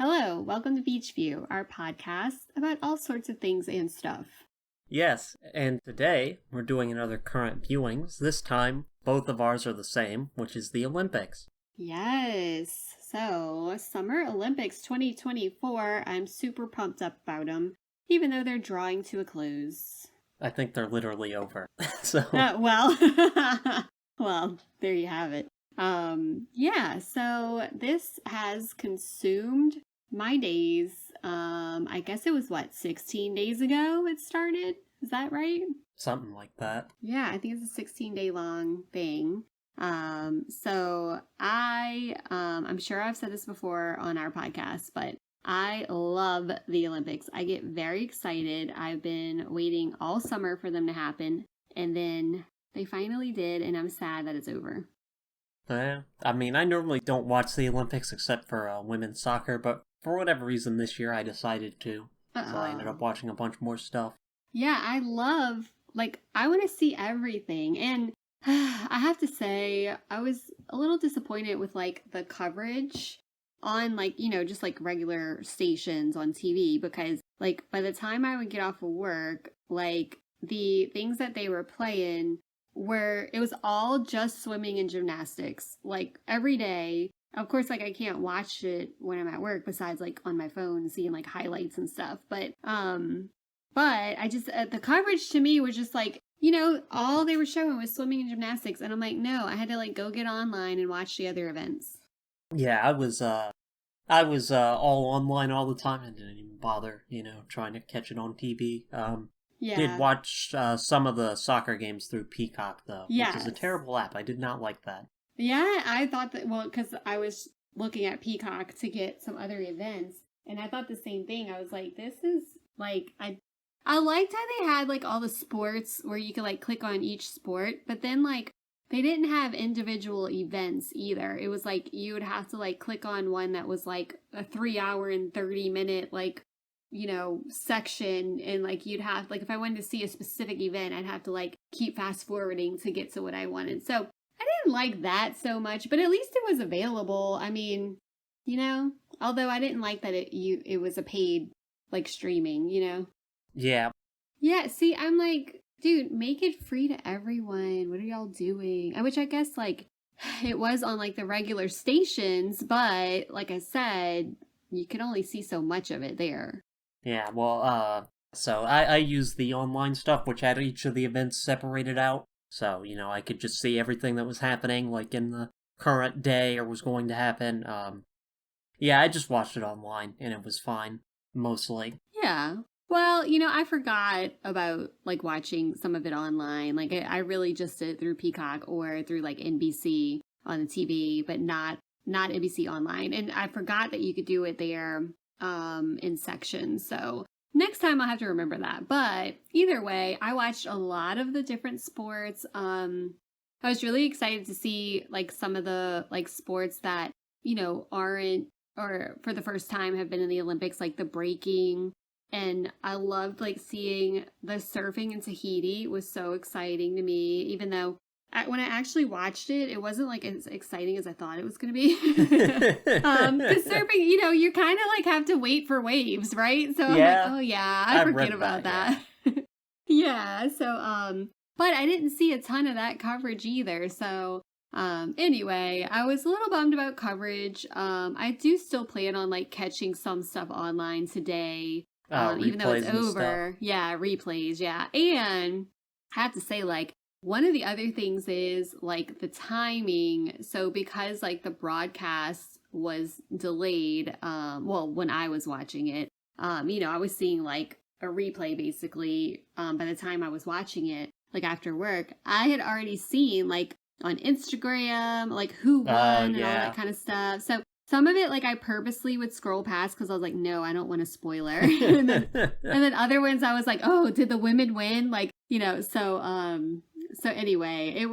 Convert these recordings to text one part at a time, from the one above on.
Hello, welcome to Beach View, our podcast about all sorts of things and stuff. Yes, and today we're doing another current viewings. This time, both of ours are the same, which is the Olympics. Yes, so Summer Olympics 2024, I'm super pumped up about them, even though they're drawing to a close. I think they're literally over. So Well, there you have it. So this has consumed my days. I guess it was 16 days ago it started? Is that right? something like that. Yeah, I think it's a 16-day long thing. I'm sure I've said this before on our podcast, but I love the Olympics. I get very excited. I've been waiting all summer for them to happen, and then they finally did, and I'm sad that it's over. I normally don't watch the Olympics except for women's soccer, but for whatever reason this year I decided to. So I ended up watching a bunch more stuff. Yeah, I want to see everything. And I have to say, I was a little disappointed with the coverage on just regular stations on TV because by the time I would get off of work, the things that they were playing it was all just swimming and gymnastics every day. Of course, I can't watch it when I'm at work besides on my phone seeing highlights and stuff. But I just, the coverage to me was just all they were showing was swimming and gymnastics. And I'm like, no, I had to go get online and watch the other events. Yeah, I was all online all the time and didn't even bother, trying to catch it on TV. Yeah. Did watch some of the soccer games through Peacock, though, Yes. which is a terrible app. I did not like that. Yeah, I thought that, because I was looking at Peacock to get some other events, and I thought the same thing. I was like, this is, I liked how they had, all the sports where you could, click on each sport, but then, they didn't have individual events either. It was, you would have to, click on one that was, a 3-hour and 30-minute, section, and you'd have if I wanted to see a specific event, I'd have to keep fast forwarding to get to what I wanted. So I didn't like that so much, but at least it was available. I mean, although I didn't like that it was a paid streaming, Yeah. Yeah, see, I'm dude, make it free to everyone. What are y'all doing? Which I guess it was on the regular stations, but like I said, you can only see so much of it there. Yeah, well, so I used the online stuff, which had each of the events separated out. So, I could just see everything that was happening, in the current day or was going to happen. Yeah, I just watched it online, and it was fine, mostly. Yeah. Well, I forgot about, watching some of it online. I really just did it through Peacock or through, NBC on the TV, but not NBC online. And I forgot that you could do it there in sections. So next time I'll have to remember that. But either way, I watched a lot of the different sports. I was really excited to see some of the sports that, aren't or for the first time have been in the Olympics, the breaking. And I loved seeing the surfing in Tahiti. It was so exciting to me, even though when I actually watched it, it wasn't as exciting as I thought it was going to be. Because surfing, you kind of have to wait for waves, right? So Yeah, I'm oh yeah, I forget about that. Yeah. So but I didn't see a ton of that coverage either. So anyway, I was a little bummed about coverage. I do still plan on catching some stuff online today. Even though it's over. Yeah, replays, yeah. And I have to say, one of the other things is, the timing. So because, the broadcast was delayed, when I was watching it, I was seeing, a replay, basically, by the time I was watching it, after work. I had already seen, on Instagram, who won and all that kind of stuff. So some of it, I purposely would scroll past because I was like, no, I don't want a spoiler. and then other ones I was like, oh, did the women win? So anyway, it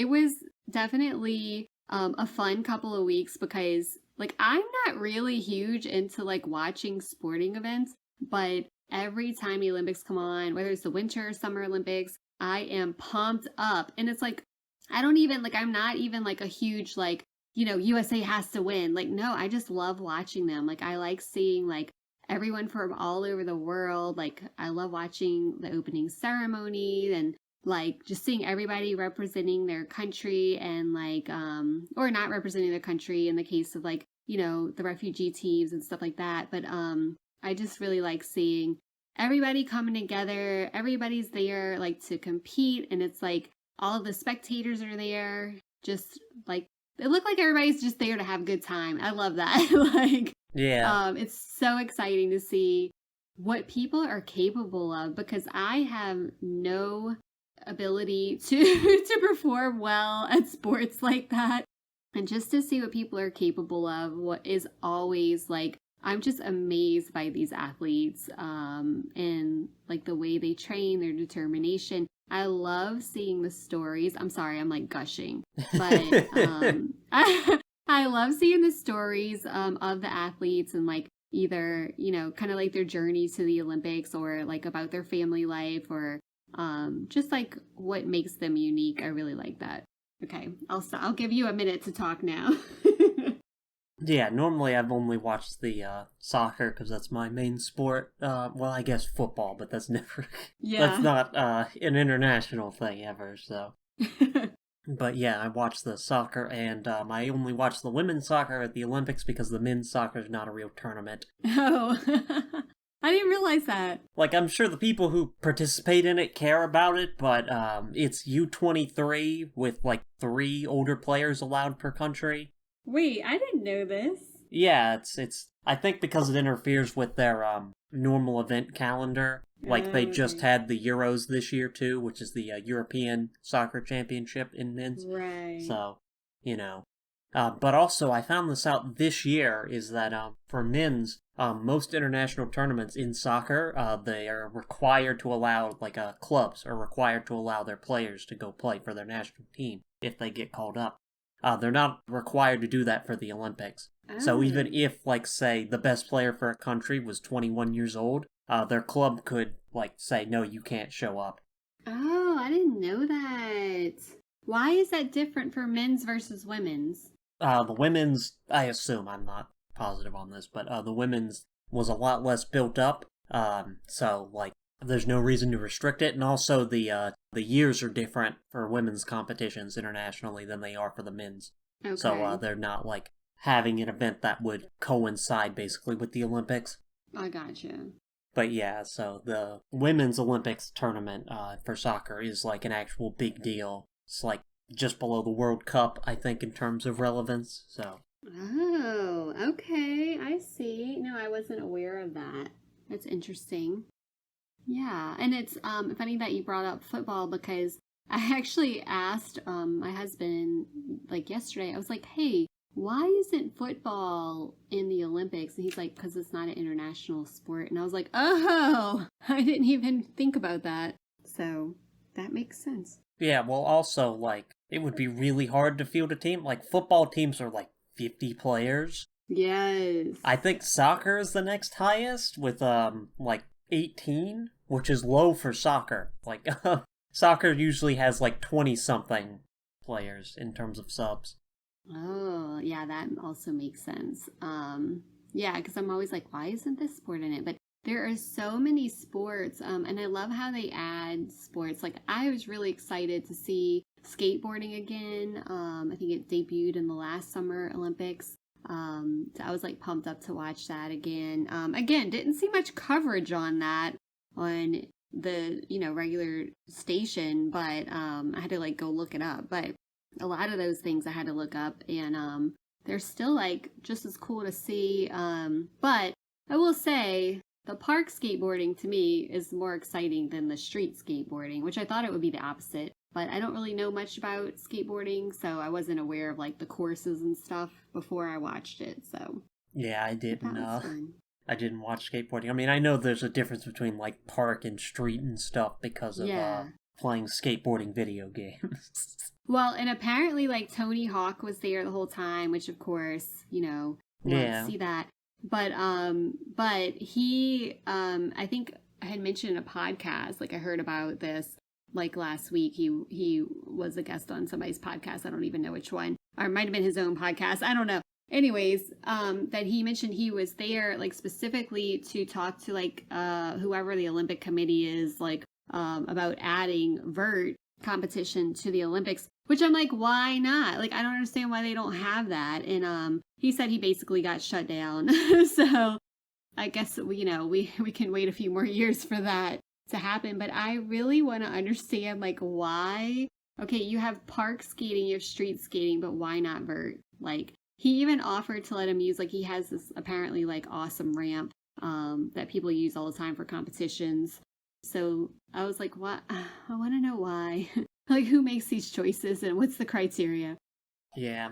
was definitely a fun couple of weeks because I'm not really huge into watching sporting events, but every time the Olympics come on, whether it's the Winter or Summer Olympics, I am pumped up. And it's I don't even I'm not even a huge USA has to win. Like, no, I just love watching them. Like, I like seeing like everyone from all over the world. Like, I love watching the opening ceremony and like just seeing everybody representing their country and like or not representing their country in the case of like, the refugee teams and stuff like that. But I just really like seeing everybody coming together. Everybody's there like to compete, and it's like all of the spectators are there just like it looked like everybody's just there to have a good time. I love that. Like, Yeah. it's so exciting to see what people are capable of because I have no ability to to perform well at sports like that. And just to see what people are capable of, what is always like I'm just amazed by these athletes and like the way they train, their determination. I love seeing the stories. I'm sorry, I'm like gushing, but I love seeing the stories of the athletes and like either kind of like their journey to the Olympics or like about their family life or just like what makes them unique. I really like that. Okay, I'll stop. I'll give you a minute to talk now. Yeah, normally I've only watched the soccer because that's my main sport. Well, I guess football, but that's never that's Yeah. not an international thing ever. So, but yeah, I watched the soccer, and I only watched the women's soccer at the Olympics because the men's soccer is not a real tournament. Oh, I didn't realize that. Like, I'm sure the people who participate in it care about it, but it's U23 with like 3 older players allowed per country. Wait, I didn't know this. Yeah, it's. I think because it interferes with their normal event calendar. Like they just Okay. had the Euros this year too, which is the European Soccer Championship in men's. Right. So, you know. But also, I found this out this year is that for men's, most international tournaments in soccer, they are required to allow, like clubs are required to allow their players to go play for their national team if they get called up. They're not required to do that for the Olympics. So even Oh. if, like, say, the best player for a country was 21 years old, their club could, like, say, no, you can't show up. Oh, I didn't know that. Why is that different for men's versus women's? The women's, I assume, I'm not positive on this, but the women's was a lot less built up. So, like, there's no reason to restrict it, and also the years are different for women's competitions internationally than they are for the men's. So Okay. they're not like having an event that would coincide basically with the Olympics. I gotcha. But yeah, so the women's Olympics tournament for soccer is like an actual big deal. It's like just below the World Cup, I think, in terms of relevance. So Oh, okay. I see. No, I wasn't aware of that. That's interesting. Yeah, and it's funny that you brought up football because I actually asked my husband like yesterday. I was like, "Hey, why isn't football in the Olympics?" And he's like, "Because it's not an international sport." And I was like, "Oh, I didn't even think about that." So that makes sense. yeah, well, also like it would be really hard to field a team. Like football teams are like 50 players. Yes. I think soccer is the next highest with like 18, which is low for soccer. Like soccer usually has like 20 something players in terms of subs. Oh, yeah, that also makes sense. Yeah, because I'm always like, why isn't this sport in it? But there are so many sports, and I love how they add sports. Like, I was really excited to see skateboarding again. I think it debuted in the last Summer Olympics. So I was like pumped up to watch that again. Again, didn't see much coverage on that on the regular station, but I had to like go look it up. But a lot of those things I had to look up, and they're still like just as cool to see. But I will say the park skateboarding to me is more exciting than the street skateboarding, which I thought it would be the opposite. But I don't really know much about skateboarding, so I wasn't aware of like the courses and stuff before I watched it. So Yeah, but that was fun. I didn't watch skateboarding. I mean, I know there's a difference between like park and street and stuff because of Yeah. playing skateboarding video games. Well, and apparently, like Tony Hawk was there the whole time, which of course, we wanted to Yeah. see that. But he, I think I had mentioned in a podcast, like I heard about this like last week. He was a guest on somebody's podcast. I don't even know which one. or it might have been his own podcast. I don't know. Anyways, that he mentioned he was there like specifically to talk to like whoever the Olympic committee is, like about adding vert competition to the Olympics, which I'm like, why not? Like, I don't understand why they don't have that. And he said he basically got shut down. So I guess we can wait a few more years for that to happen. But I really want to understand like why. Okay, you have park skating, you have street skating, but why not vert? Like, he even offered to let him use, like, he has this apparently like awesome ramp that people use all the time for competitions. So I was like, what? I want to know why. Like, who makes these choices and what's the criteria? Yeah.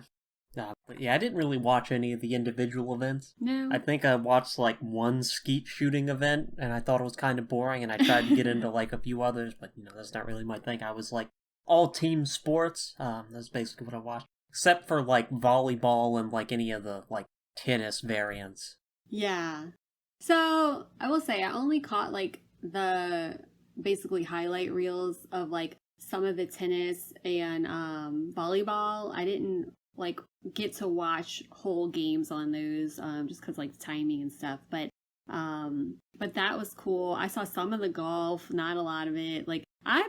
But yeah, I didn't really watch any of the individual events. No. I think I watched like one skeet shooting event, and I thought it was kind of boring, and I tried to get into like a few others, but that's not really my thing. I was like all team sports. That's basically what I watched, except for like volleyball and like any of the like tennis variants. Yeah. So I will say I only caught like the basically highlight reels of like some of the tennis and volleyball. I didn't like get to watch whole games on those just because like timing and stuff, but that was cool. I saw some of the golf, not a lot of it. Like I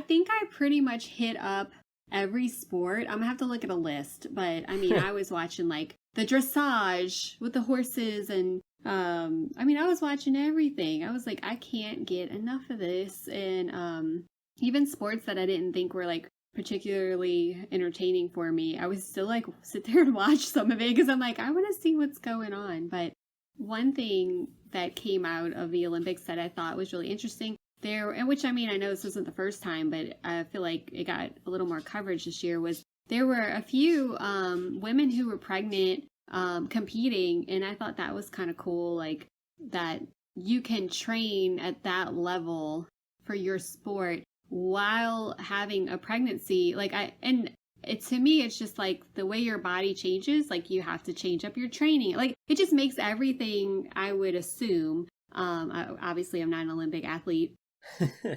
think I pretty much hit up every sport. I'm gonna have to look at a list, but I mean I was watching like the dressage with the horses, and I mean I was watching everything. I was like, I can't get enough of this. And even sports that I didn't think were like particularly entertaining for me, I was still like sit there and watch some of it because I'm like, I want to see what's going on. But one thing that came out of the Olympics that I thought was really interesting there, and which I mean I know this wasn't the first time, but I feel like it got a little more coverage this year, was there were a few women who were pregnant competing, and I thought that was kind of cool, like that you can train at that level for your sport while having a pregnancy. Like to me it's just like the way your body changes, like you have to change up your training. Like it just makes everything, I would assume, obviously I'm not an Olympic athlete,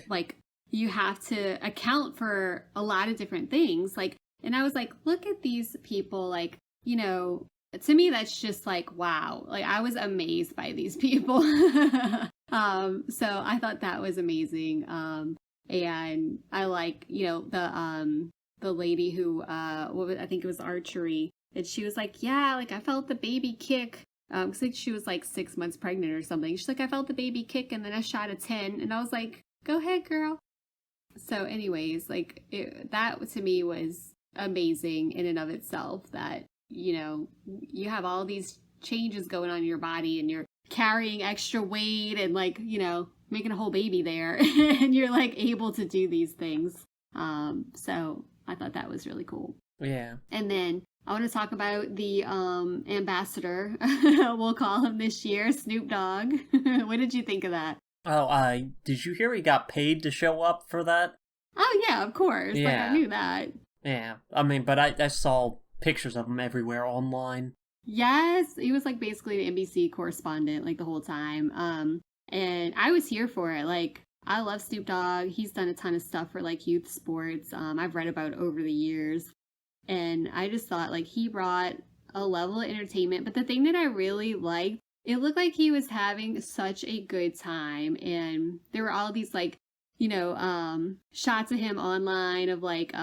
like you have to account for a lot of different things. Like, and I was like, look at these people, like, to me that's just like, wow, like I was amazed by these people. So I thought that was amazing. And I like, the lady who, I think it was archery, and she was like, yeah, like I felt the baby kick. Cause like she was like 6 months pregnant or something. She's like, I felt the baby kick and then I shot a 10, and I was like, go ahead, girl. So anyways, like that to me was amazing in and of itself, that, you have all these changes going on in your body and you're carrying extra weight and like, making a whole baby there and you're like able to do these things. So I thought that was really cool. Yeah. And then I want to talk about the ambassador, we'll call him this year, Snoop Dogg. What did you think of that? Oh, did you hear he got paid to show up for that? Oh yeah, of course. Yeah. Like I knew that. Yeah. I mean, but I saw pictures of him everywhere online. Yes, he was like basically the NBC correspondent like the whole time. And I was here for it. Like, I love Snoop Dogg. He's done a ton of stuff for like youth sports. I've read about over the years. And I just thought like he brought a level of entertainment. But the thing that I really liked, it looked like he was having such a good time. And there were all these like, shots of him online of like,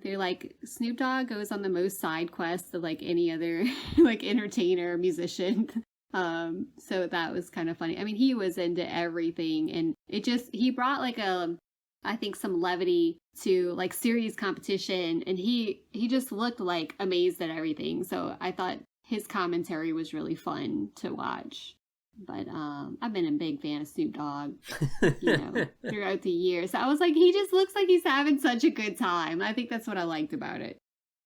they're like, Snoop Dogg goes on the most side quests of like any other like entertainer, musician. So that was kind of funny. I mean, he was into everything, and he brought like I think some levity to like serious competition, and he just looked like amazed at everything. So I thought his commentary was really fun to watch. But I've been a big fan of Snoop Dogg, throughout the years. So I was like, he just looks like he's having such a good time. I think that's what I liked about it.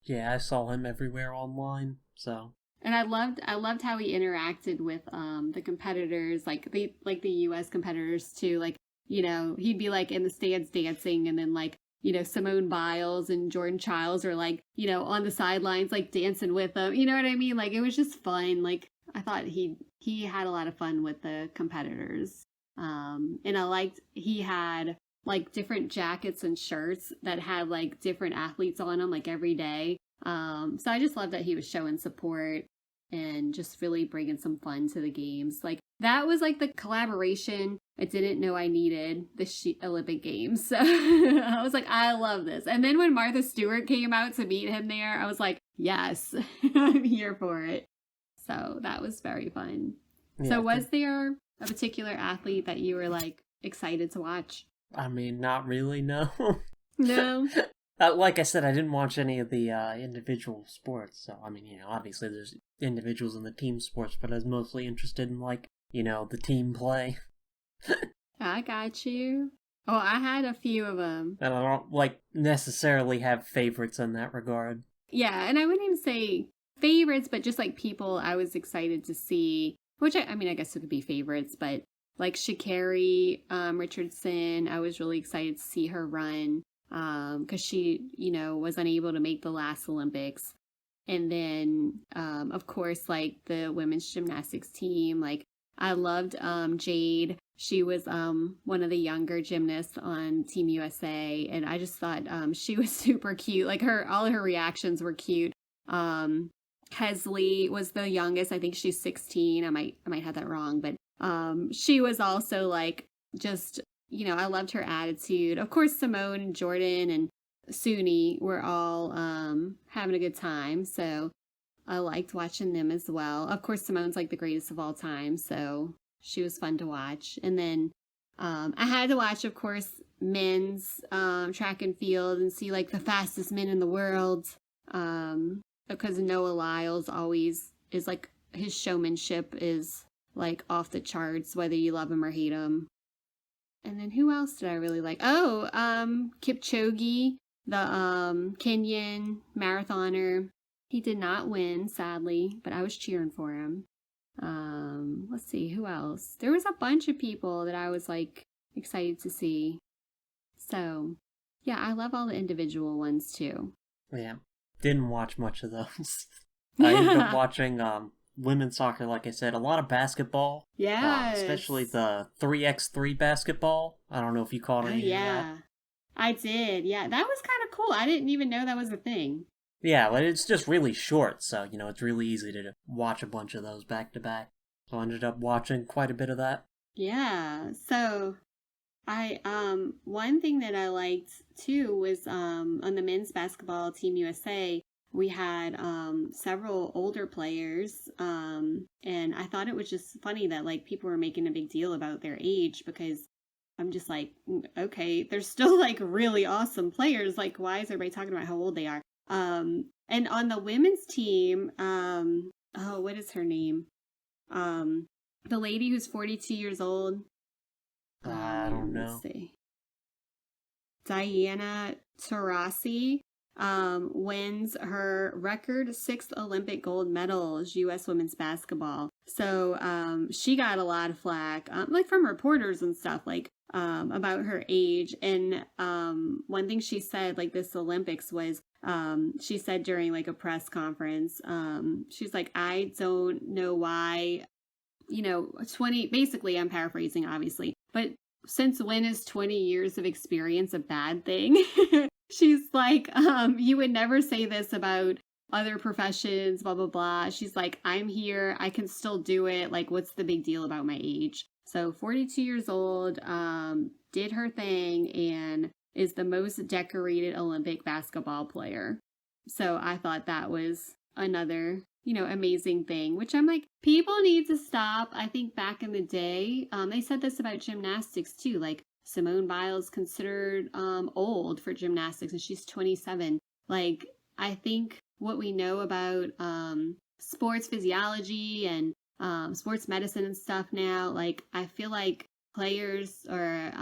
Yeah, I saw him everywhere online. So. And I loved how he interacted with the competitors, like the US competitors too. Like, he'd be like in the stands dancing, and then like, Simone Biles and Jordan Childs are like, on the sidelines like dancing with them. You know what I mean? Like it was just fun. Like I thought he had a lot of fun with the competitors. And I liked he had like different jackets and shirts that had like different athletes on them like every day. So I just love that he was showing support and just really bringing some fun to the games. Like, that was like the collaboration I didn't know I needed the Olympic Games. So I was like, I love this. And then when Martha Stewart came out to meet him there, I was like, yes, I'm here for it. So that was very fun. Yeah, so was there a particular athlete that you were like excited to watch? I mean, not really, no. No. Like I said, I didn't watch any of the individual sports, so, I mean, obviously there's individuals in the team sports, but I was mostly interested in, like, the team play. I got you. Oh, I had a few of them. And I don't, like, necessarily have favorites in that regard. Yeah, and I wouldn't even say favorites, but just, like, people I was excited to see, which, I mean, I guess it could be favorites, but, like, Sha'Carri Richardson, I was really excited to see her run. Because she, was unable to make the last Olympics. And then, of course, like the women's gymnastics team, like I loved Jade. She was one of the younger gymnasts on Team USA, and I just thought she was super cute. Like all her reactions were cute. Hesley was the youngest. I think she's 16. I might have that wrong, but she was also like just. I loved her attitude. Of course, Simone and Jordan and Suni were all having a good time, so I liked watching them as well. Of course, Simone's like the greatest of all time, so she was fun to watch. And then I had to watch, of course, men's track and field and see like the fastest men in the world because Noah Lyles always is like, his showmanship is like off the charts, whether you love him or hate him. And then who else did I really like? Oh, Kipchoge, the Kenyan marathoner. He did not win, sadly, but I was cheering for him. Let's see, who else? There was a bunch of people that I was like excited to see. So, yeah, I love all the individual ones too. Yeah, didn't watch much of those. I ended up watching women's soccer, like I said, a lot of basketball. Yeah. Especially the 3x3 basketball. I don't know if you caught any of that. I did. Yeah, that was kind of cool. I didn't even know that was a thing. Yeah, but it's just really short, so, it's really easy to watch a bunch of those back to back. So I ended up watching quite a bit of that. Yeah, so one thing that I liked too was on the men's basketball Team USA, we had several older players, and I thought it was just funny that like people were making a big deal about their age, because I'm just like, okay, they're still like really awesome players. Like, why is everybody talking about how old they are? And on the women's team, what is her name? The lady who's 42 years old. I don't know. Let's see. Diana Taurasi wins her record 6th Olympic gold medal as U.S. women's basketball. So she got a lot of flack, like from reporters and stuff, like about her age. And one thing she said, like this Olympics, was she said during like a press conference, she's like, I don't know why, 20, basically I'm paraphrasing obviously, but since when is 20 years of experience a bad thing? She's like, you would never say this about other professions, blah, blah, blah. She's like, I'm here. I can still do it. Like, what's the big deal about my age? So 42 years old, did her thing, and is the most decorated Olympic basketball player. So I thought that was another, amazing thing, which I'm like, people need to stop. I think back in the day, they said this about gymnastics too, like, Simone Biles considered old for gymnastics, and she's 27. Like, I think what we know about sports physiology and sports medicine and stuff now, like, I feel like players or,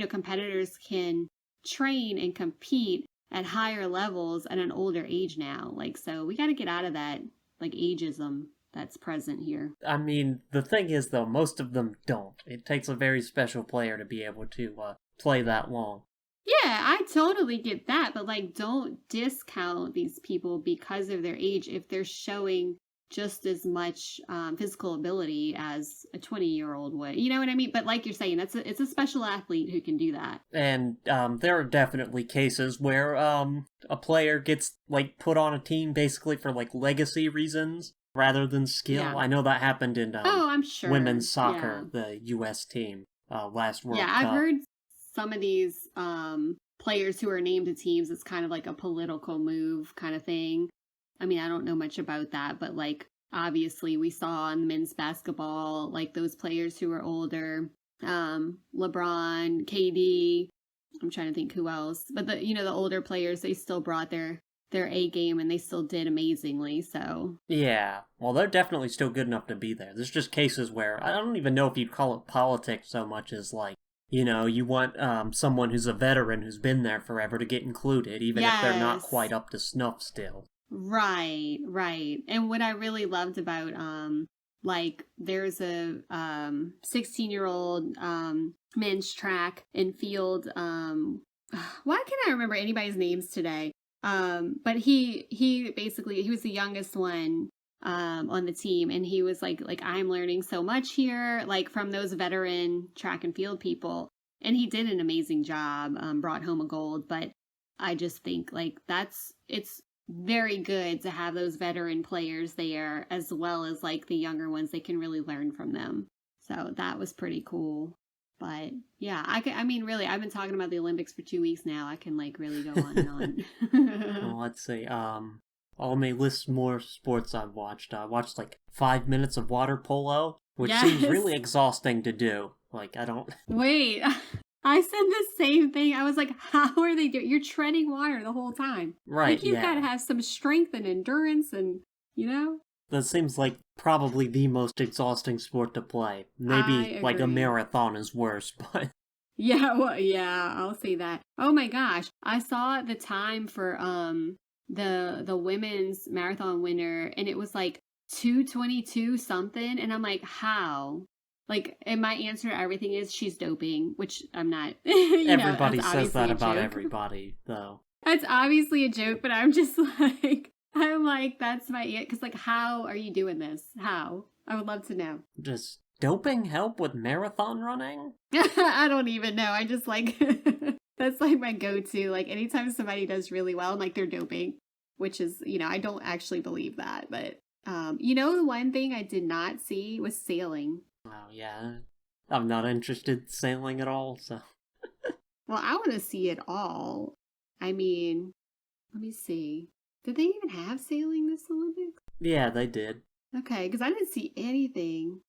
competitors can train and compete at higher levels at an older age now. Like, so we got to get out of that, like, ageism that's present here. I mean, the thing is, though, most of them don't. It takes a very special player to be able to play that long. Yeah, I totally get that, but, like, don't discount these people because of their age if they're showing just as much physical ability as a 20-year-old would. You know what I mean? But like you're saying, it's a special athlete who can do that. And there are definitely cases where a player gets like put on a team basically for like legacy reasons rather than skill. Yeah. I know that happened in I'm sure. women's soccer, the U.S. team, last World Cup. Yeah, I've heard some of these players who are named to teams, it's kind of like a political move kind of thing. I mean, I don't know much about that, but like obviously we saw in men's basketball, like those players who are older, LeBron, KD, I'm trying to think who else, but the older players, they still brought their A game and they still did amazingly. So yeah, well, they're definitely still good enough to be there. There's just cases where I don't even know if you'd call it politics so much as like, you want someone who's a veteran who's been there forever to get included, even if they're not quite up to snuff still. Right. And what I really loved about like there's a 16-year-old men's track and field why can't I remember anybody's names today? But he basically he was the youngest one on the team, and he was like I'm learning so much here, like from those veteran track and field people, and he did an amazing job, brought home a gold. But I just think like it's very good to have those veteran players there as well as like the younger ones. They can really learn from them, so that was pretty cool. But yeah, I mean really, I've been talking about the Olympics for 2 weeks now. I can like really go on and on. Well, let's see. Let me list more sports I've watched. I watched like 5 minutes of water polo, which seems really exhausting to do. Like, I don't... Wait, I said the same thing. I was like, how are they doing? You're treading water the whole time. Right, like, you've got to have some strength and endurance and, That seems like probably the most exhausting sport to play. Maybe like a marathon is worse, but... Yeah, well, yeah, I'll say that. Oh my gosh, I saw the time for the women's marathon winner, and it was like 2:22 something, and I'm like, how? Like, and my answer to everything is she's doping, which I'm not. Everybody says that about everybody, though. That's obviously a joke, but I'm just like, that's my answer. Because like, how are you doing this? How? I would love to know. Does doping help with marathon running? I don't even know. I just like that's like my go-to. Like anytime somebody does really well, I'm like they're doping, which is I don't actually believe that. But the one thing I did not see was sailing. Oh yeah, I'm not interested in sailing at all. So well, I want to see it all. I mean, let me see. Did they even have sailing this Olympics? Yeah, they did. Okay, because I didn't see anything.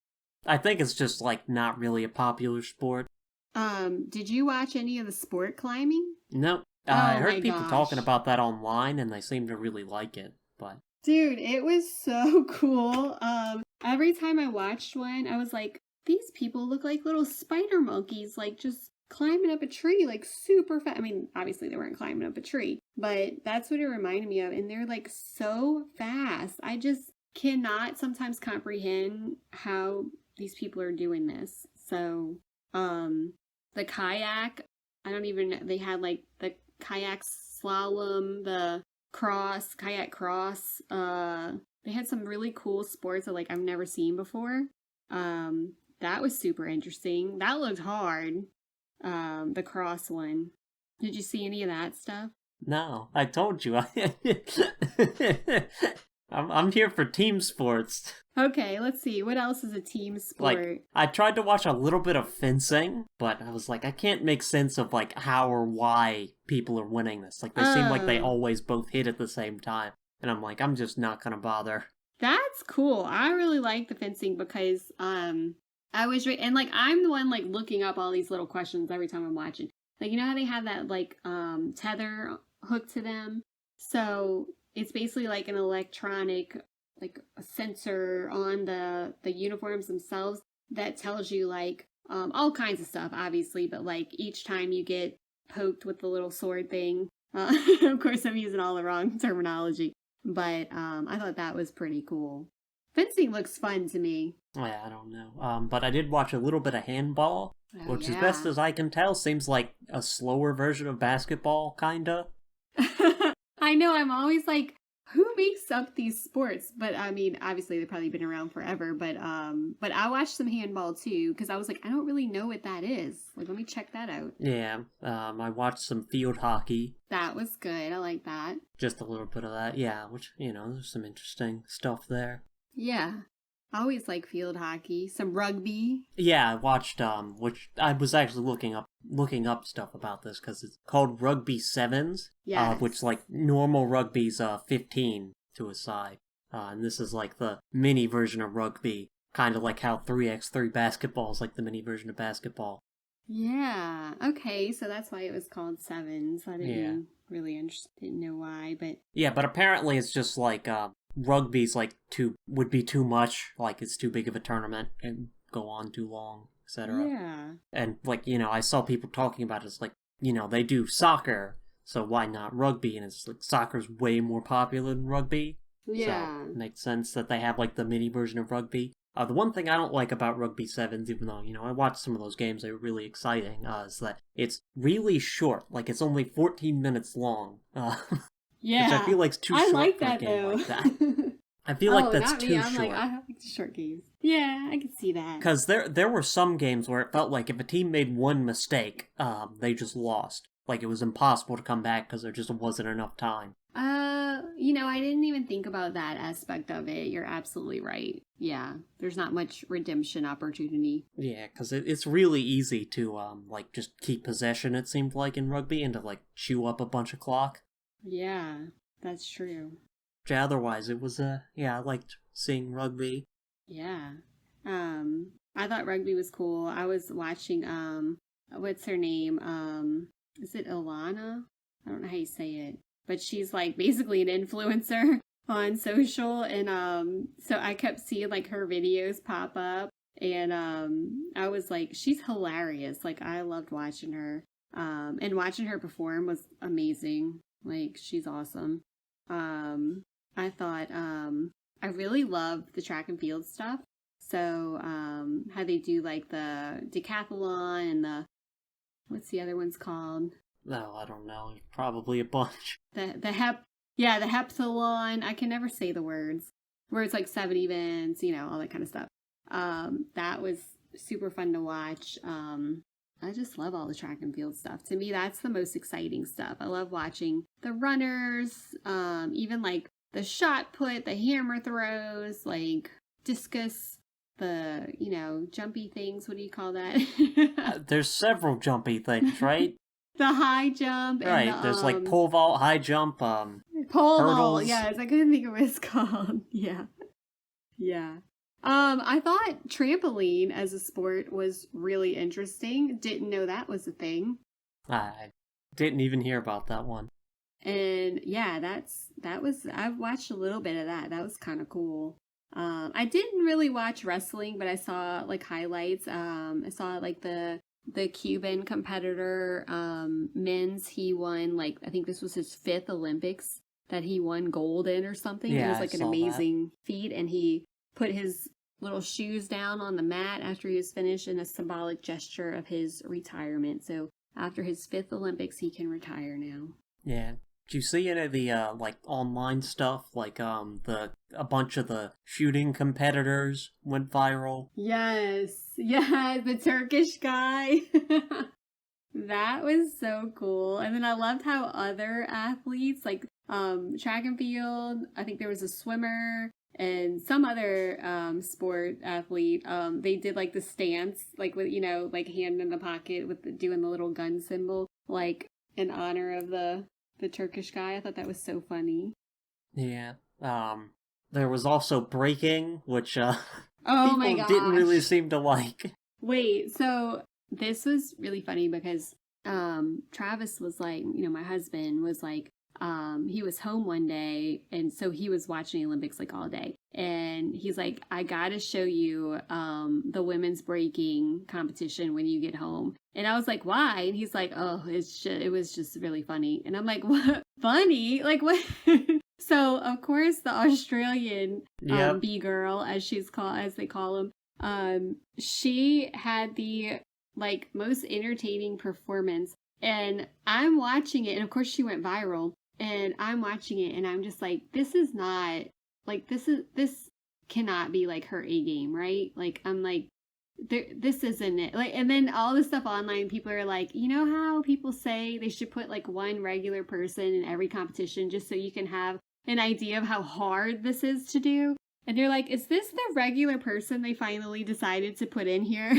I think it's just like not really a popular sport. Did you watch any of the sport climbing? Nope. I heard people talking about that online, and they seem to really like it. But dude, it was so cool. Every time I watched one, I was like, these people look like little spider monkeys, like just climbing up a tree, like super fast. I mean, obviously they weren't climbing up a tree, but that's what it reminded me of. And they're like so fast. I just cannot sometimes comprehend how these people are doing this. So, the kayak, they had like the kayak slalom, the kayak cross, they had some really cool sports that like I've never seen before. That was super interesting. That looked hard. The cross one. Did you see any of that stuff? No, I told you. I'm here for team sports. Okay, let's see. What else is a team sport? Like, I tried to watch a little bit of fencing, but I was like, I can't make sense of like how or why people are winning this. Like, they seem like they always both hit at the same time. And I'm like, I'm just not gonna bother. That's cool. I really like the fencing because I was and like I'm the one like looking up all these little questions every time I'm watching. Like, you know how they have that like tether hooked to them? So it's basically like an electronic, like a sensor on the uniforms themselves that tells you like all kinds of stuff, obviously, but like each time you get poked with the little sword thing, of course I'm using all the wrong terminology, but I thought that was pretty cool. Fencing looks fun to me. Yeah, I don't know. But I did watch a little bit of handball, which as best as I can tell seems like a slower version of basketball, kinda. I know, I'm always like, who makes up these sports? But I mean, obviously they've probably been around forever. But I watched some handball too because I was like, I don't really know what that is. Like, let me check that out. Yeah, I watched some field hockey. That was good. I like that. Just a little bit of that, yeah. Which there's some interesting stuff there. Yeah. I always like field hockey. Some rugby. Yeah, I watched which I was actually looking up stuff about this because it's called Rugby Sevens. Yeah. Which like normal rugby's 15 to a side. And this is like the mini version of rugby, kind of like how 3x3 basketball is like the mini version of basketball. Yeah. Okay, so that's why it was called Sevens. I didn't really didn't know why, but yeah, but apparently it's just like rugby's like would be too much, like it's too big of a tournament and go on too long, etc. Yeah. And like I saw people talking about it, it's like they do soccer, so why not rugby? And it's like soccer's way more popular than rugby. Yeah. So it makes sense that they have like the mini version of rugby. The one thing I don't like about Rugby Sevens, even though, I watched some of those games, they were really exciting, is that it's really short. Like, it's only 14 minutes long. Yeah. Which I feel like is too short like for that, a game though. like that. I feel like that's not me. too I'm short. like, I like short games. Yeah, I can see that. Because there were some games where it felt like if a team made one mistake, they just lost. Like, it was impossible to come back because there just wasn't enough time. I didn't even think about that aspect of it. You're absolutely right. Yeah, there's not much redemption opportunity. Yeah, because it's really easy to, just keep possession, it seemed like, in rugby, and to, chew up a bunch of clock. Yeah, that's true. Yeah, otherwise, it was, I liked seeing rugby. Yeah. I thought rugby was cool. I was watching, what's her name? Is it Ilana? I don't know how you say it. But she's basically an influencer on social, and so I kept seeing her videos pop up, and I was like, she's hilarious. I loved watching her. And watching her perform was amazing. She's awesome. I thought I really loved the track and field stuff. So how they do the decathlon and what's the other one's called? No, I don't know. There's probably a bunch. The heptathlon. I can never say the words. Where it's 7 events, all that kind of stuff. That was super fun to watch. I just love all the track and field stuff. To me, that's the most exciting stuff. I love watching the runners, even the shot put, the hammer throws, discus, the, jumpy things. What do you call that? There's several jumpy things, right? The high jump. Right, and there's pole vault, high jump, pole hurdles. vault, yes. I couldn't think of what it's called. Yeah. Yeah. I thought trampoline as a sport was really interesting. Didn't know that was a thing. I didn't even hear about that one. And yeah, I've watched a little bit of that. That was kind of cool. I didn't really watch wrestling, but I saw highlights. I saw the Cuban competitor, men's, he won, I think this was his 5th Olympics that he won gold in or something. Yeah, it was an I saw amazing feat, and he put his little shoes down on the mat after he was finished in a symbolic gesture of his retirement. So after his 5th Olympics, he can retire now. Yeah. Did you see any of the, online stuff? A bunch of the shooting competitors went viral? Yes. Yeah, the Turkish guy. That was so cool. And then I loved how other athletes, track and field, I think there was a swimmer, and some other sport athlete, they did the stance, with, hand in the pocket with doing the little gun symbol, in honor of the Turkish guy. I thought that was so funny. Yeah. There was also breaking, which oh my people gosh, didn't really seem to like. Wait, so this was really funny because Travis was my husband was he was home one day, and so he was watching the Olympics all day, and he's like, I gotta show you the women's breaking competition when you get home. And I was like, why? And he's like, oh, it was just really funny. And I'm like, what? Funny? What? So of course the Australian B girl, as they call them, she had the most entertaining performance, and I'm watching it, and of course she went viral. And I'm watching it and I'm just like, this is not, like, this cannot be like her A game, right? Like, I'm like, this isn't it. Like, and then all this stuff online, people are like, you know how people say they should put like one regular person in every competition just so you can have an idea of how hard this is to do? And they're like, is this the regular person they finally decided to put in here?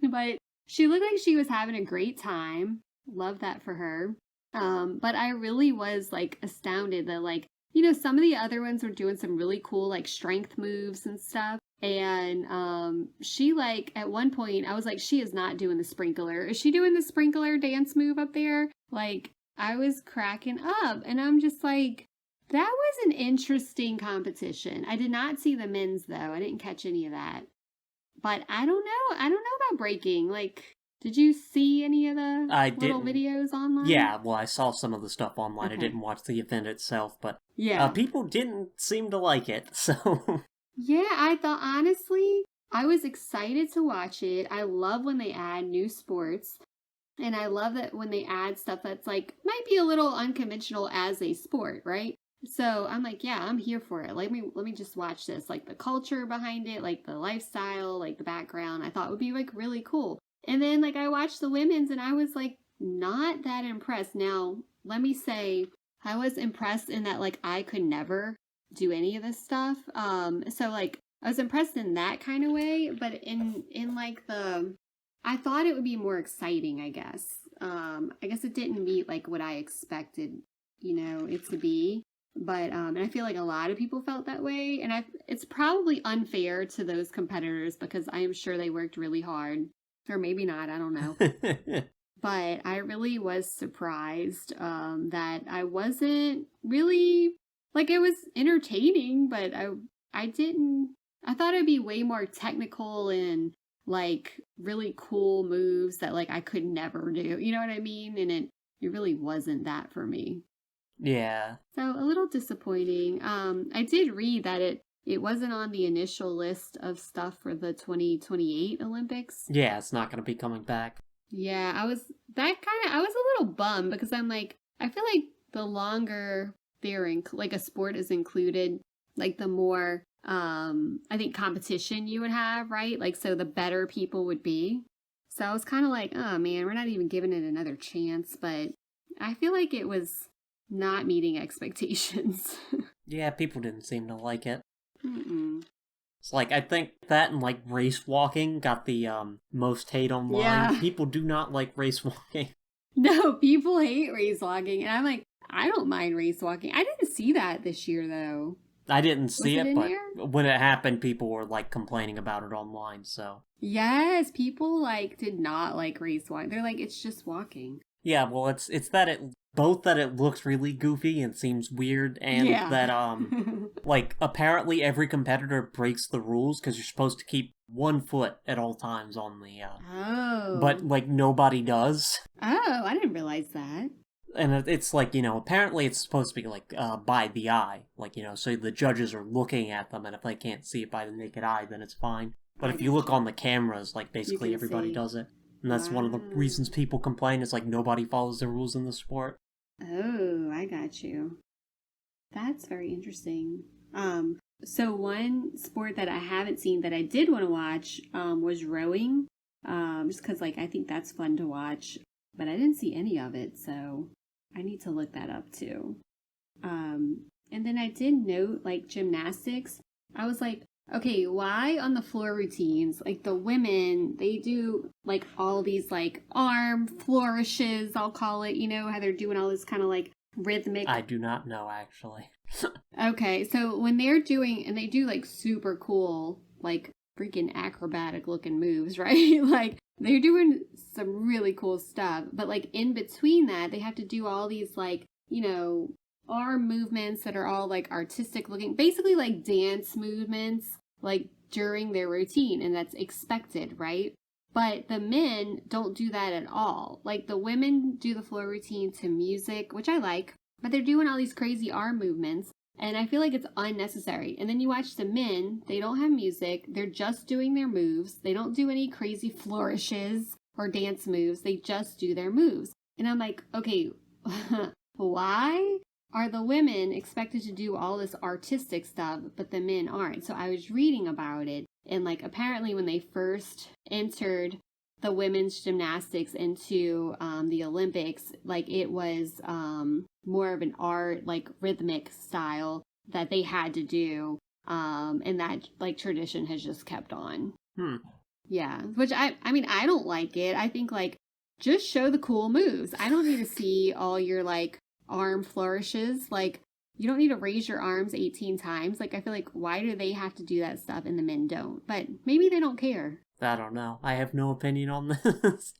But she looked like she was having a great time. Love that for her. But I really was like astounded that, like, you know, some of the other ones were doing some really cool like strength moves and stuff. And she, like, at one point I was like, she is not doing the sprinkler. Is she doing the sprinkler dance move up there? Like, I was cracking up and I'm just like, that was an interesting competition. I did not see the men's though. I didn't catch any of that. But I don't know. I don't know about breaking. Like, did you see any of the little videos online? Yeah, well, I saw some of the stuff online. Okay. I didn't watch the event itself, but yeah, people didn't seem to like it, so... Yeah, I thought, honestly, I was excited to watch it. I love when they add new sports. And I love that when they add stuff that's like, might be a little unconventional as a sport, right? So I'm like, yeah, I'm here for it. Let me just watch this. Like the culture behind it, like the lifestyle, like the background, I thought would be like really cool. And then like I watched the women's and I was like not that impressed. Now, let me say, I was impressed in that like I could never do any of this stuff. So like I was impressed in that kind of way, but in like the, I thought it would be more exciting, I guess. I guess it didn't meet like what I expected, you know, it to be. But and I feel like a lot of people felt that way, and it's probably unfair to those competitors because I am sure they worked really hard, or maybe not, I don't know. But I really was surprised that I wasn't really, like, it was entertaining, but I thought it'd be way more technical and like really cool moves that like I could never do, you know what I mean? And it really wasn't that for me. Yeah. So a little disappointing. I did read that it wasn't on the initial list of stuff for the 2028 Olympics. Yeah, it's not going to be coming back. Yeah, I was a little bummed because I'm like, I feel like the longer like a sport is included, like the more I think competition you would have, right? Like, so the better people would be. So I was kind of like, oh man, we're not even giving it another chance, but I feel like it was not meeting expectations. Yeah, people didn't seem to like it. Mm-mm. It's like, I think that and like race walking got the most hate online. Yeah. People do not like race walking. No, people hate race walking, and I'm like, I don't mind race walking. I didn't see that this year though. I didn't see it, but there? when it happened, people were like complaining about it online, so. Yes, people like did not like race walking. They're like, it's just walking. Yeah, well, it's that it looks really goofy and seems weird, and that like apparently every competitor breaks the rules because you're supposed to keep one foot at all times on the but like nobody does. Oh, I didn't realize that. And it's like, you know, apparently it's supposed to be like by the eye, like, you know, so the judges are looking at them, and if they can't see it by the naked eye, then it's fine. But if you look on the cameras, like basically everybody does it. And that's one of the reasons people complain, is like nobody follows the rules in the sport. Oh, I got you. That's very interesting. So one sport that I haven't seen that I did want to watch was rowing. Just because like I think that's fun to watch, but I didn't see any of it, so I need to look that up too. And then I did note like gymnastics. I was like, okay, why on the floor routines, like the women, they do like all these like arm flourishes, I'll call it, you know, how they're doing all this kind of like rhythmic. I do not know, actually. Okay, so when they're doing, and they do like super cool, like freaking acrobatic looking moves, right? Like they're doing some really cool stuff, but like in between that, they have to do all these like, you know, arm movements that are all like artistic looking, basically like dance movements, like during their routine, and that's expected, right? But the men don't do that at all. Like the women do the floor routine to music, which I like, but they're doing all these crazy arm movements, and I feel like it's unnecessary. And then you watch the men, they don't have music, they're just doing their moves. They don't do any crazy flourishes or dance moves, they just do their moves. And I'm like, okay, why are the women expected to do all this artistic stuff, but the men aren't? So I was reading about it, and like apparently when they first entered the women's gymnastics into the Olympics, like it was more of an art, like rhythmic style that they had to do, and that like tradition has just kept on. Yeah, which I mean, I don't like it. I think like just show the cool moves. I don't need to see all your like arm flourishes. Like you don't need to raise your arms 18 times. Like I feel like why do they have to do that stuff and the men don't? But maybe they don't care. I don't know. I have no opinion on this.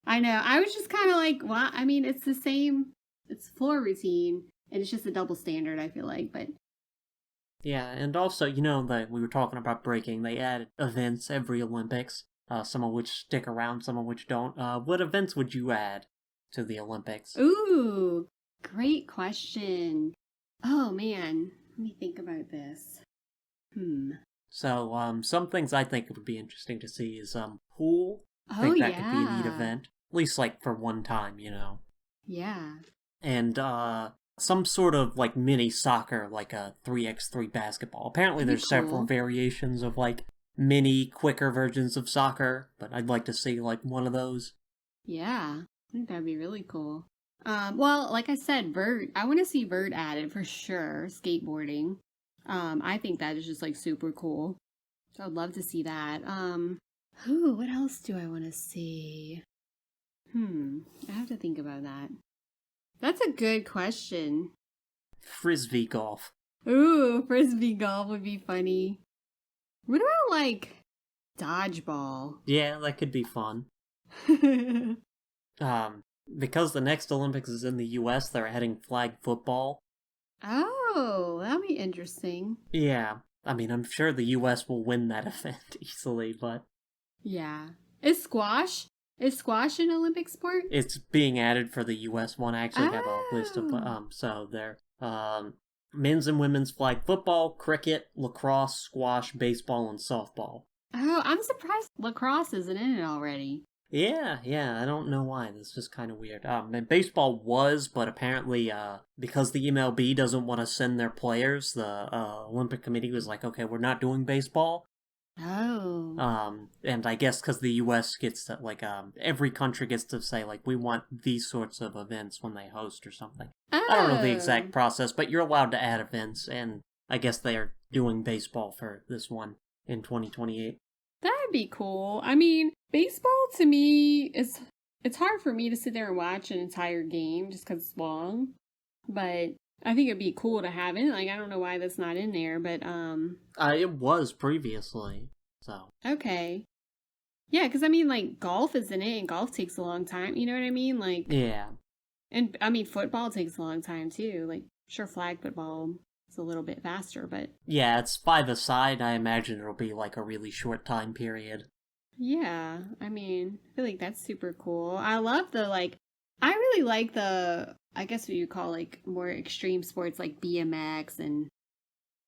I know. I was just kind of like, well, I mean, it's the same. It's floor routine, and it's just a double standard, I feel like. But yeah, and also, you know, that we were talking about breaking. They add events every Olympics, some of which stick around, some of which don't. What events would you add to the Olympics? ooh, great question. Oh, man. Let me think about this. So, some things I think would be interesting to see is, pool. I Oh, think that could be a neat yeah. event. At least, like, for one time, you know. Yeah. And, some sort of, like, mini soccer, like a 3x3 basketball. Apparently That'd be there's several cool. variations of, like, mini, quicker versions of soccer, but I'd like to see, like, one of those. Yeah. I think that'd be really cool. Well, like I said, vert. I want to see vert added for sure. Skateboarding. I think that is just like super cool. So I'd love to see that. What else do I want to see? I have to think about that. That's a good question. Frisbee golf. Ooh, frisbee golf would be funny. What about like dodgeball? Yeah, that could be fun. Because the next Olympics is in the US, they're adding flag football. Oh, that'll be interesting. Yeah, I mean, I'm sure the US will win that event easily, but Yeah. Is squash? Is squash an Olympic sport? it's being added for the US one. I actually have a list of, Oh. so there, men's and women's flag football, cricket, lacrosse, squash, baseball, and softball. Oh, I'm surprised lacrosse isn't in it already. Yeah, I don't know why. That's just kind of weird. And baseball was, but apparently, because the MLB doesn't want to send their players, the Olympic Committee was like, okay, we're not doing baseball. Oh. And I guess because the U.S. gets to, like, every country gets to say, like, we want these sorts of events when they host or something. I don't know the exact process, but you're allowed to add events, and I guess they are doing baseball for this one in 2028. That'd be cool. I mean, baseball to me is it's hard for me to sit there and watch an entire game just because it's long. But I think it'd be cool to have it. Like I don't know why that's not in there, but It was previously, so. okay. Yeah, because I mean like golf is in it and golf takes a long time, you know what I mean? Like Yeah. and I mean football takes a long time too. Like sure flag football is a little bit faster, but Yeah, it's 5-a-side. I imagine it'll be like a really short time period. yeah, I mean, I feel like that's super cool. I love the I really like the I guess what you call like more extreme sports like BMX and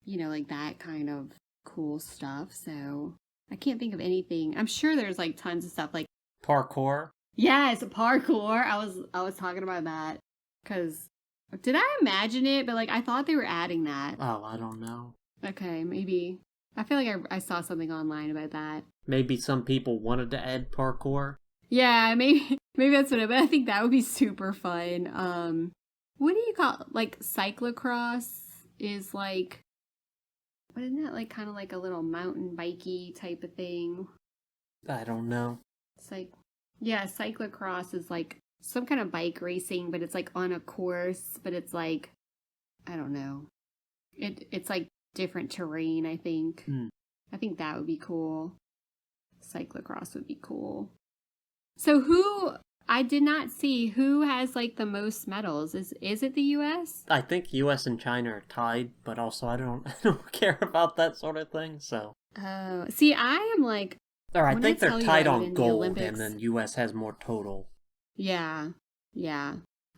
you know like that kind of cool stuff. So I can't think of anything. I'm sure there's like tons of stuff like Parkour? yes, parkour. I was talking about that cuz did I imagine it? But like I thought they were adding that. Oh, I don't know. Okay, maybe. I feel like I saw something online about that. Maybe some people wanted to add parkour. Yeah, maybe that's what I think that would be super fun. What do you call like cyclocross is like what isn't that like kind of like a little mountain bikey type of thing? I don't know. It's like yeah, cyclocross is like some kind of bike racing, but it's like on a course, but it's like I don't know. It's like different terrain, I think. I think that would be cool. Cyclocross would be cool. So who I did not see who has like the most medals. Is it the US? I think US and China are tied, but also I don't care about that sort of thing, so. Oh, see, I am like Or I when think tell they're you tied I on win the gold, Olympics- and then US has more total. Yeah.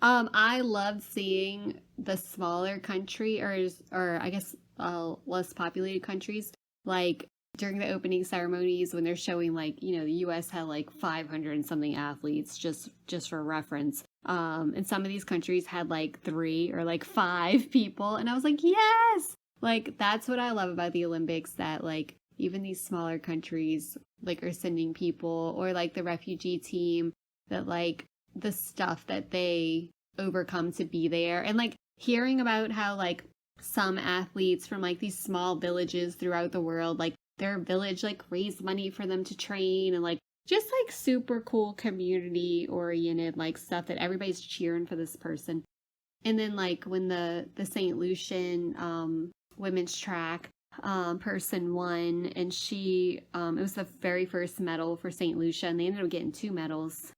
I loved seeing the smaller country or I guess less populated countries like during the opening ceremonies when they're showing like, you know, the US had like 500 and something athletes just for reference. And some of these countries had like 3 or like 5 people. And I was like, yes! Like, that's what I love about the Olympics, that like even these smaller countries like are sending people, or like the refugee team, that like the stuff that they overcome to be there. And like hearing about how like some athletes from like these small villages throughout the world, like their village like raised money for them to train, and like just like super cool community oriented like stuff that everybody's cheering for this person. And then like when the St. Lucian women's track person won, and she it was the very first medal for St. Lucia, and they ended up getting 2 medals.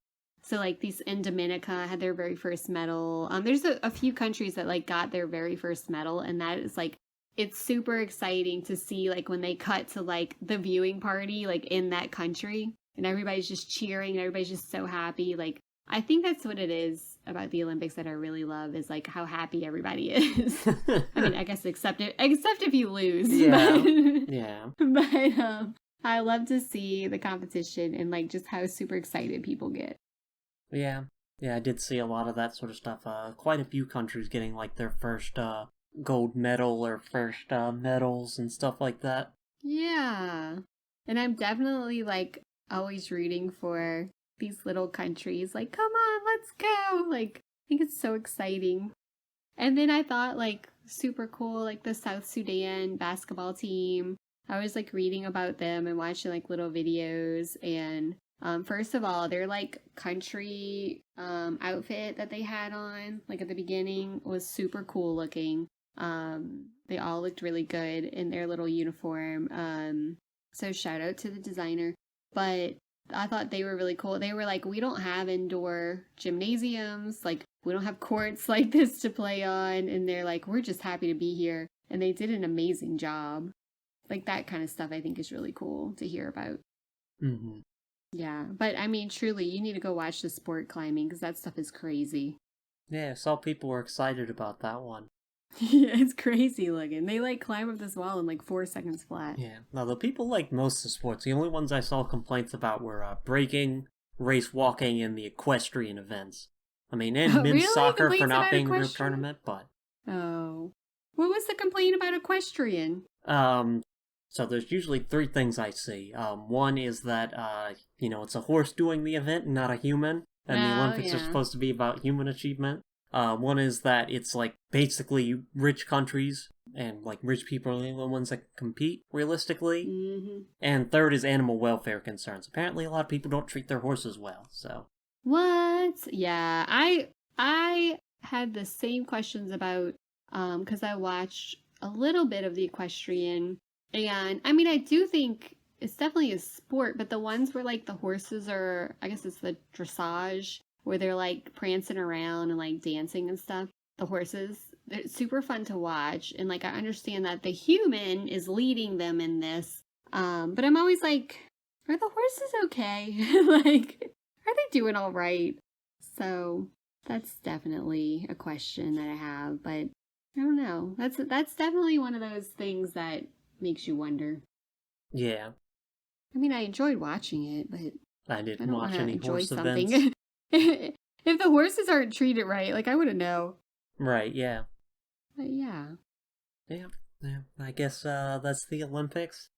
So like these in Dominica had their very first medal. There's a few countries that like got their very first medal, and that is like, it's super exciting to see like when they cut to like the viewing party like in that country, and everybody's just cheering and everybody's just so happy. Like, I think that's what it is about the Olympics that I really love, is like how happy everybody is. I mean, I guess except if you lose. Yeah. But, Yeah. But I love to see the competition and like just how super excited people get. Yeah. Yeah, I did see a lot of that sort of stuff. Quite a few countries getting like their first gold medal or first medals and stuff like that. Yeah. And I'm definitely like always rooting for these little countries. Like, come on, let's go. Like, I think it's so exciting. And then I thought like super cool, like the South Sudan basketball team. I was like reading about them and watching like little videos, and first of all, their like country outfit that they had on like at the beginning was super cool looking. They all looked really good in their little uniform. So shout out to the designer. But I thought they were really cool. They were like, we don't have indoor gymnasiums, like we don't have courts like this to play on, and they're like, we're just happy to be here. And they did an amazing job. Like that kind of stuff I think is really cool to hear about. Mm-hmm. Yeah, but I mean, truly, you need to go watch the sport climbing, because that stuff is crazy. Yeah, I saw people were excited about that one. Yeah, it's crazy looking. They like climb up this wall in like 4 seconds flat. Yeah, now the people like most of the sports. The only ones I saw complaints about were breaking, race walking, and the equestrian events. I mean, and men's Really? soccer for Complaints not about being a real equestrian? tournament, but Oh. What was the complaint about equestrian? so there's usually 3 things I see. One is that it's a horse doing the event, not a human, and the Olympics are supposed to be about human achievement. One is that it's like basically rich countries and like rich people are the only ones that compete realistically. Mm-hmm. And third is animal welfare concerns. Apparently, a lot of people don't treat their horses well. So What? Yeah, I had the same questions about because I watched a little bit of the equestrian, and I mean I do think it's definitely a sport, but the ones where like the horses are, I guess it's the dressage, where they're like prancing around and like dancing and stuff. The horses, they're super fun to watch, and like I understand that the human is leading them in this, but I'm always like, are the horses okay? Like, are they doing all right? So that's definitely a question that I have, but I don't know. That's definitely one of those things that makes you wonder. yeah, I mean, I enjoyed watching it, but I I didn't don't watch want to any enjoy horse something. events. If the horses aren't treated right, like I wouldn't know. Right? Yeah. But yeah. Yeah. Yeah. I guess that's the Olympics.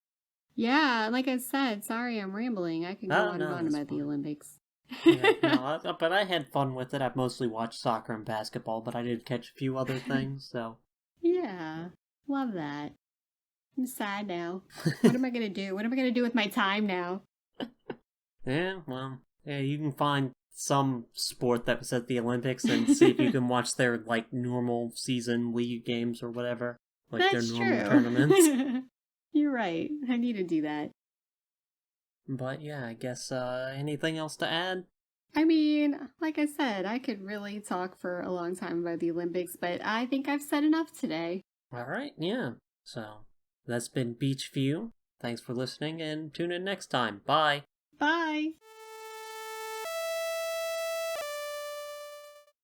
Yeah, like I said, sorry I'm rambling. I could go on and on that's about the fine. Olympics. Yeah, no, but I had fun with it. I've mostly watched soccer and basketball, but I did catch a few other things, so. Yeah, love that. I'm sad now. What am I gonna do? What am I gonna do with my time now? Yeah, well, yeah, you can find some sport that was at the Olympics and see if you can watch their, like, normal season league games or whatever. Like That's their normal true. tournaments. You're right. I need to do that. But yeah, I guess, anything else to add? I mean, like I said, I could really talk for a long time about the Olympics, but I think I've said enough today. Alright, yeah. So, that's been Beach View. Thanks for listening and tune in next time. Bye! Bye!